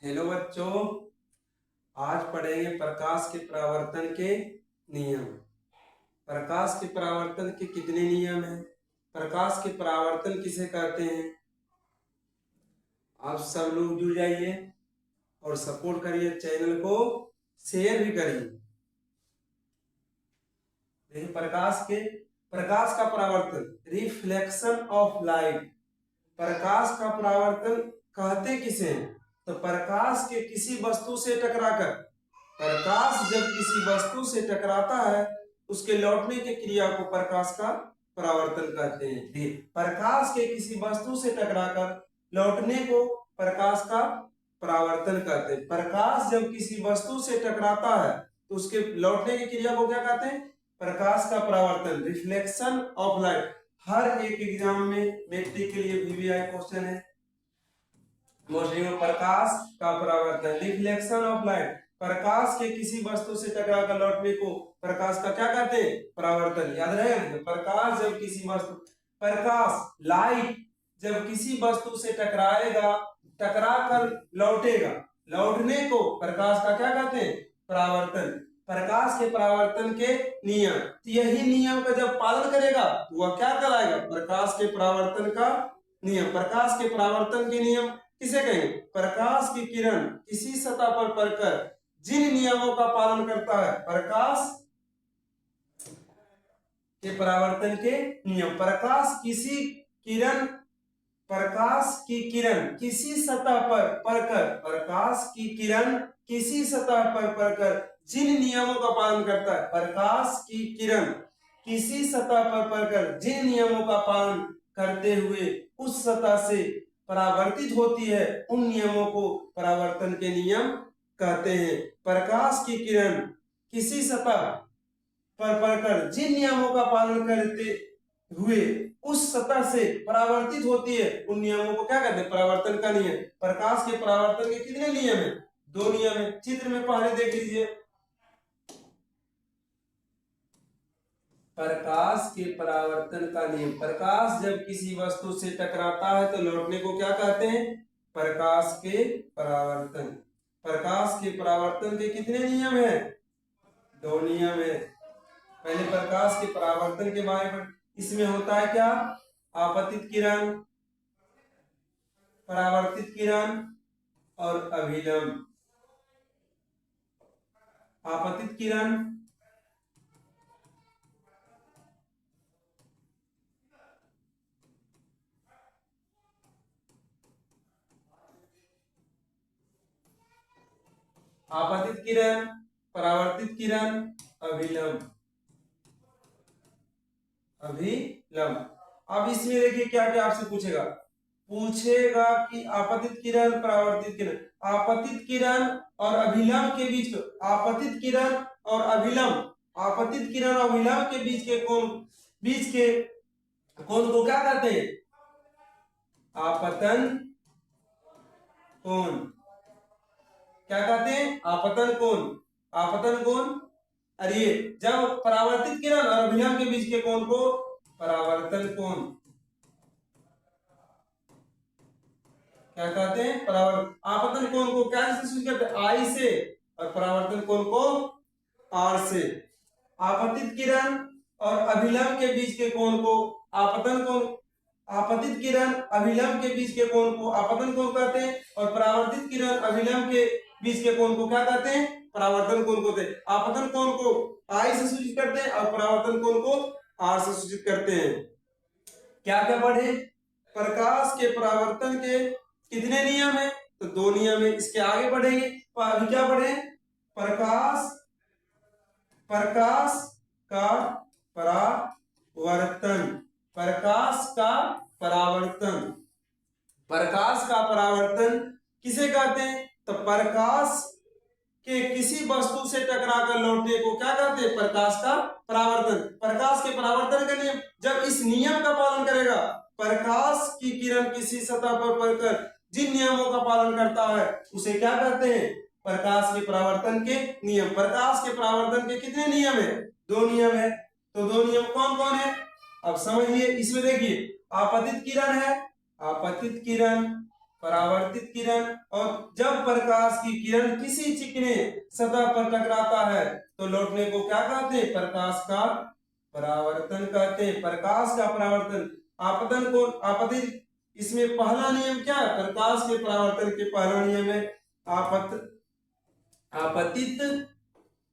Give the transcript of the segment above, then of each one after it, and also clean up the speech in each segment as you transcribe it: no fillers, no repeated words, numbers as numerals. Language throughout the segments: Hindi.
हेलो बच्चों, आज पढ़ेंगे प्रकाश के परावर्तन के नियम। प्रकाश के परावर्तन के कितने नियम हैं? प्रकाश के परावर्तन किसे कहते हैं? आप सब लोग जुड़ जाइए और सपोर्ट करिए, चैनल को शेयर भी करिए। देखिए, प्रकाश का परावर्तन, रिफ्लेक्शन ऑफ लाइट। प्रकाश का परावर्तन कहते किसे हैं? तो प्रकाश के किसी वस्तु से टकराकर, प्रकाश जब किसी वस्तु से टकराता है उसके लौटने की क्रिया को प्रकाश का परावर्तन कहते हैं। प्रकाश के किसी वस्तु से टकराकर लौटने को प्रकाश का परावर्तन कहते हैं। प्रकाश जब किसी वस्तु से टकराता है तो उसके लौटने की क्रिया को क्या कहते हैं? प्रकाश का परावर्तन, रिफ्लेक्शन ऑफ लाइट। हर एक एग्जाम में मैट्रिक के लिए वीवीआई क्वेश्चन है। मोस्टली प्रकाश का परावर्तन, रिफ्लेक्शन ऑफ लाइट। प्रकाश के किसी वस्तु से टकराकर लौटने को प्रकाश का क्या कहते हैं? परावर्तन। याद रहेगा, प्रकाश जब किसी वस्तु, प्रकाश लाइट जब किसी वस्तु से टकराएगा, टकराकर लौटेगा, लौटने को प्रकाश का क्या कहते हैं? परावर्तन। प्रकाश के परावर्तन के नियम, तो यही नियम का जब पालन करेगा तो वह क्या कहलाएगा? प्रकाश के परावर्तन का नियम। प्रकाश के परावर्तन के नियम किसे कहेंगे? प्रकाश की किरण किसी सतह पर पड़कर जिन नियमों का पालन करता है, प्रकाश के परावर्तन के नियम। प्रकाश की किरण किसी सतह पर पड़कर, प्रकाश की किरण किसी सतह पर पड़कर जिन नियमों का पालन करता है, प्रकाश की किरण किसी सतह पर पड़कर जिन नियमों का पालन करते हुए उस सतह से परावर्तित होती है, उन नियमों को परावर्तन के नियम कहते हैं। प्रकाश की किरण किसी सतह पर पड़कर जिन नियमों का पालन करते हुए उस सतह से परावर्तित होती है, उन नियमों को क्या कहते हैं? परावर्तन का नियम। प्रकाश के परावर्तन के कितने नियम हैं? 2 नियम है। चित्र में पहले देख लीजिए, प्रकाश के परावर्तन का नियम। प्रकाश जब किसी वस्तु से टकराता है तो लौटने को क्या कहते हैं? प्रकाश के परावर्तन। प्रकाश के परावर्तन के कितने नियम हैं? 2 नियम है। पहले प्रकाश के परावर्तन के बारे में, इसमें होता है क्या? आपतित किरण, परावर्तित किरण और अभिलंब। आपतित किरण, आपतित किरण, परावर्तित किरण, अभिलंब। अब इसमें देखिए क्या क्या आपसे पूछेगा कि आपतित किरण, परावर्तित किरण, आपतित किरण और अभिलंब के बीच, आपतित किरण और अभिलंब, आपतित किरण और अभिलंब के बीच के कोण को क्या कहते हैं? आपतन कोण। क्या कहते हैं? आपतन कोण। आपतन कोण। अरे जब परावर्तित किरण और अभिलंब के बीच के कोण को परावर्तन कोण क्या कहते हैं? आपतन कोण को क्या से सूचित करते हैं? आई से, और परावर्तन कोण को आर से। आपतित किरण और अभिलंब के बीच के कोण को आपतन कोण, आपतित किरण अभिलंब के बीच के कोण को आपतन कोण कहते हैं, और परावर्तित किरण अभिलंब के बीच के कोण को क्या कहते हैं? परावर्तन कोण को। आपतन कोण को आई से सूचित करते हैं और परावर्तन कोण को आर से सूचित करते हैं। क्या क्या पढ़े? प्रकाश के परावर्तन के कितने नियम है? तो 2 नियम है। इसके आगे बढ़ेंगे, अभी क्या पढ़े? प्रकाश का परावर्तन। प्रकाश का परावर्तन, प्रकाश का परावर्तन किसे कहते हैं? तो प्रकाश के किसी वस्तु से टकराकर लौटने को क्या कहते हैं? प्रकाश का परावर्तन। प्रकाश के परावर्तन का नियम, जब इस नियम का पालन करेगा, प्रकाश की किरण किसी सतह पर पड़कर जिन नियमों का पालन करता है उसे क्या कहते हैं? प्रकाश के परावर्तन के नियम। प्रकाश के परावर्तन के कितने नियम है? 2 नियम है। तो 2 नियम कौन कौन है? अब समझिए, इसमें देखिए, आपतित किरण है, आपतित किरण परावर्तित किरण। और जब प्रकाश की किरण किसी चिकने सतह पर टकराता है तो लौटने को क्या कहते हैं? प्रकाश का परावर्तन कहते हैं। प्रकाश का परावर्तन, आपतन को आपतित, इसमें पहला नियम क्या है? प्रकाश के परावर्तन के पहला नियम है आपतित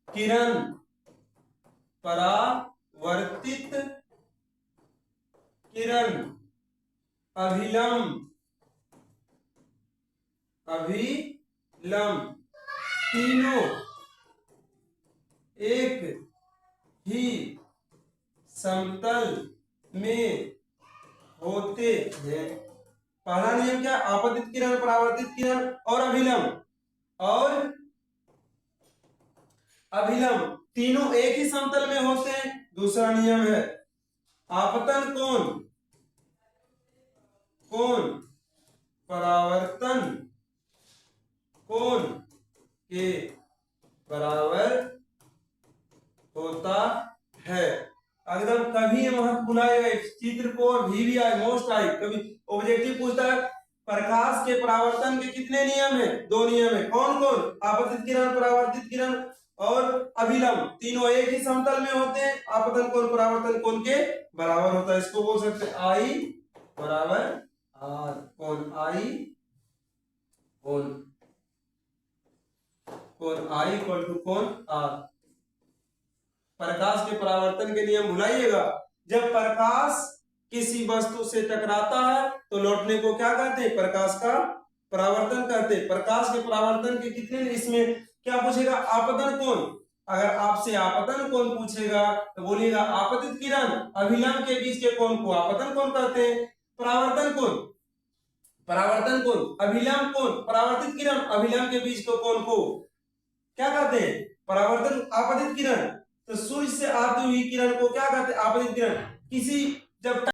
किरण परावर्तित किरण अभिलंब तीनों एक ही समतल में होते हैं। पहला नियम क्या? आपतित किरण, परावर्तित किरण और अभिलंब तीनों एक ही समतल में होते हैं। दूसरा नियम है आपतन कोण परावर्तन कोण के बराबर होता है। एकदम कभी महत्व बुलाएगा इस चित्र को, और VVI मोस्ट आई कभी ऑब्जेक्टिव पूछता है प्रकाश के परावर्तन के कितने नियम है? 2 नियम है। कौन कौन? आपतित किरण, परावर्तित किरण और अभिलंब तीनों एक ही समतल में होते हैं। आपतन कोण परावर्तन कोण के बराबर होता है। इसको बोल सकते हैं आई बराबर आर। कोण आई कोण आई इक्वल टू कोण आर। प्रकाश के परावर्तन के नियम भुलाइएगा। जब प्रकाश किसी वस्तु से टकराता है तो लौटने को क्या कहते हैं? प्रकाश का परावर्तन कहते हैं। प्रकाश के परावर्तन के कितने, इसमें क्या पूछेगा? आपतन कोण। अगर आपसे आपतन कोण पूछेगा तो बोलिएगा आपतित किरण अभिलंब के बीच के कोण को आपतन कोण कहते हैं। परावर्तन कोण अभिलंब कोण, परावर्तित किरण अभिलंब के बीच के कोण को क्या कहते हैं? परावर्तन आपतित किरण। तो सूर्य से आती हुई किरण को क्या कहते हैं? आपतित किरण। किसी जब